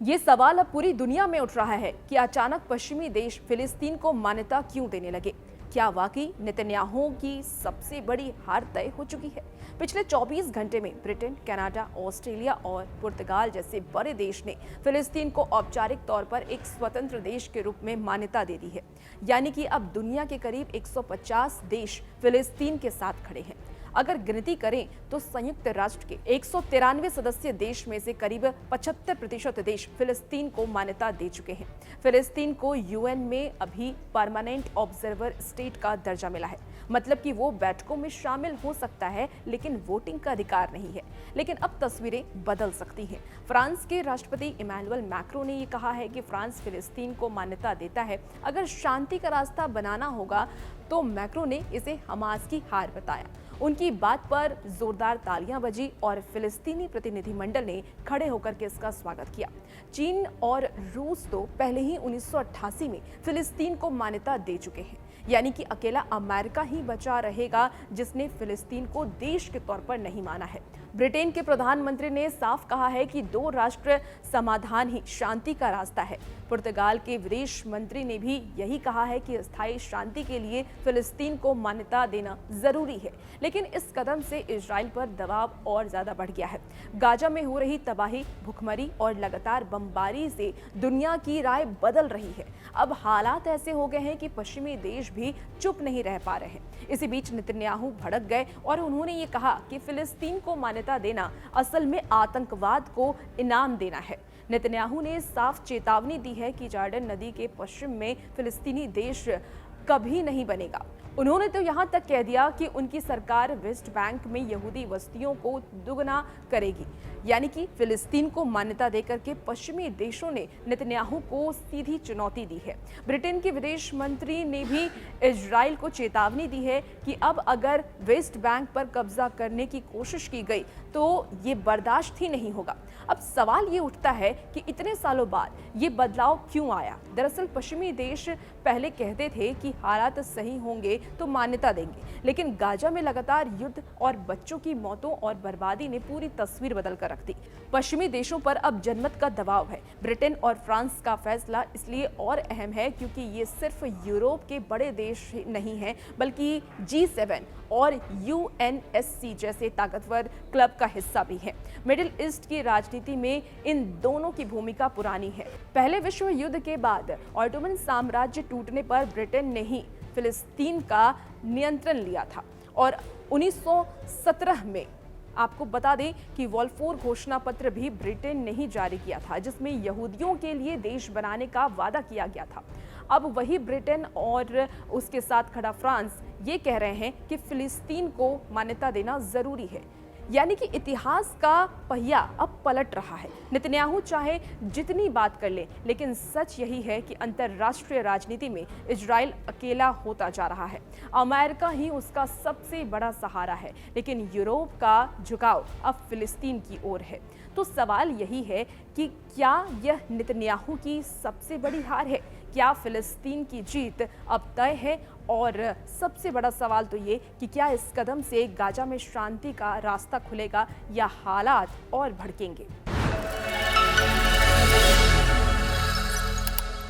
ये सवाल अब पूरी दुनिया में उठ रहा है कि अचानक पश्चिमी देश फिलिस्तीन को मान्यता क्यों देने लगे। क्या वाकई नेतन्याहू की सबसे बड़ी हार तय हो चुकी है? पिछले 24 घंटे में ब्रिटेन, कनाडा, ऑस्ट्रेलिया और पुर्तगाल जैसे बड़े देश ने फिलिस्तीन को औपचारिक तौर पर एक स्वतंत्र देश के रूप में मान्यता दे दी है। यानी कि अब दुनिया के करीब 150 देश फिलिस्तीन के साथ खड़े हैं। अगर गिनती करें तो संयुक्त राष्ट्र के 193 सदस्य देश में से करीब 75% देश फिलिस्तीन को मान्यता दे चुके हैं। फिलिस्तीन को यूएन में अभी परमानेंट ऑब्जर्वर स्टेट का दर्जा मिला है, मतलब कि वो बैठकों में शामिल हो सकता है लेकिन वोटिंग का अधिकार नहीं है। लेकिन अब तस्वीरें बदल सकती हैं। फ्रांस के राष्ट्रपति इमैनुअल मैक्रो ने ये कहा है कि फ्रांस फिलिस्तीन को मान्यता देता है अगर शांति का रास्ता बनाना होगा, तो मैक्रो ने इसे हमास की हार बताया। उनकी बात पर जोरदार तालियां बजी और फिलिस्तीनी प्रतिनिधिमंडल ने खड़े होकर के इसका स्वागत किया। चीन और रूस तो पहले ही 1988 में फिलिस्तीन को मान्यता दे चुके हैं, यानी कि अकेला अमेरिका ही बचा रहेगा जिसने फिलिस्तीन को देश के तौर पर नहीं माना है। ब्रिटेन के प्रधानमंत्री ने साफ कहा है कि 2 राष्ट्र समाधान ही शांति का रास्ता है। पुर्तगाल के विदेश मंत्री ने भी यही कहा है कि स्थायी शांति के लिए फिलिस्तीन को मान्यता देना जरूरी है। लेकिन इस कदम से इजराइल पर दबाव और ज्यादा बढ़ गया है। गाजा में हो रही तबाही, भुखमरी और लगातार बमबारी से दुनिया की राय बदल रही है। अब हालात ऐसे हो गए हैं कि पश्चिमी देश भी चुप नहीं रह पा रहे हैं। इसी बीच नेतन्याहू भड़क गए और उन्होंने ये कहा कि फिलिस्तीन को मान्यता देना असल में आतंकवाद को इनाम देना है। नेतन्याहू ने साफ चेतावनी दी है कि जॉर्डन नदी के पश्चिम में फिलिस्तीनी देश कभी नहीं बनेगा। उन्होंने तो यहाँ तक कह दिया कि उनकी सरकार वेस्ट बैंक में यहूदी बस्तियों को दुगना करेगी। यानी कि फिलिस्तीन को मान्यता देकर के पश्चिमी देशों ने नेतन्याहू को सीधी चुनौती दी है। ब्रिटेन के विदेश मंत्री ने भी इजराइल को चेतावनी दी है कि अब अगर वेस्ट बैंक पर कब्जा करने की कोशिश की गई तो ये बर्दाश्त ही नहीं होगा। अब सवाल ये उठता है कि इतने सालों बाद ये बदलाव क्यों आया? दरअसल पश्चिमी देश पहले कहते थे कि हालात सही होंगे तो मान्यता देंगे, लेकिन गाजा में लगातार युद्ध और बच्चों की मौतों और बर्बादी ने पूरी तस्वीर बदल कर रख दी। पश्चिमी देशों पर अब जनमत का दबाव है। ब्रिटेन और फ्रांस का फैसला इसलिए और अहम है क्योंकि ये सिर्फ यूरोप के बड़े देश नहीं हैं, बल्कि G7 और UNSC जैसे ताकतवर क्लब का हिस्सा भी है। मिडिल ईस्ट की राजनीति में इन दोनों की भूमिका पुरानी है। पहले विश्व युद्ध के बाद ऑटोमन साम्राज्य टूटने पर ब्रिटेन ने ही फिलिस्तीन का नियंत्रण लिया था और 1917 में आपको बता दें कि बाल्फोर घोषणा पत्र भी ब्रिटेन ने ही जारी किया था, जिसमें यहूदियों के लिए देश बनाने का वादा किया गया था। अब वही ब्रिटेन और उसके साथ खड़ा फ्रांस ये कह रहे हैं कि फिलिस्तीन को मान्यता देना जरूरी है। यानी कि इतिहास का पहिया अब पलट रहा है। नेतन्याहू चाहे जितनी बात कर ले, लेकिन सच यही है कि अंतर्राष्ट्रीय राजनीति में इजराइल अकेला होता जा रहा है। अमेरिका ही उसका सबसे बड़ा सहारा है, लेकिन यूरोप का झुकाव अब फिलिस्तीन की ओर है। तो सवाल यही है कि क्या यह नेतन्याहू की सबसे बड़ी हार है? क्या फिलिस्तीन की जीत अब तय है? और सबसे बड़ा सवाल तो ये कि क्या इस कदम से गाजा में शांति का रास्ता खुलेगा या हालात और भड़केंगे?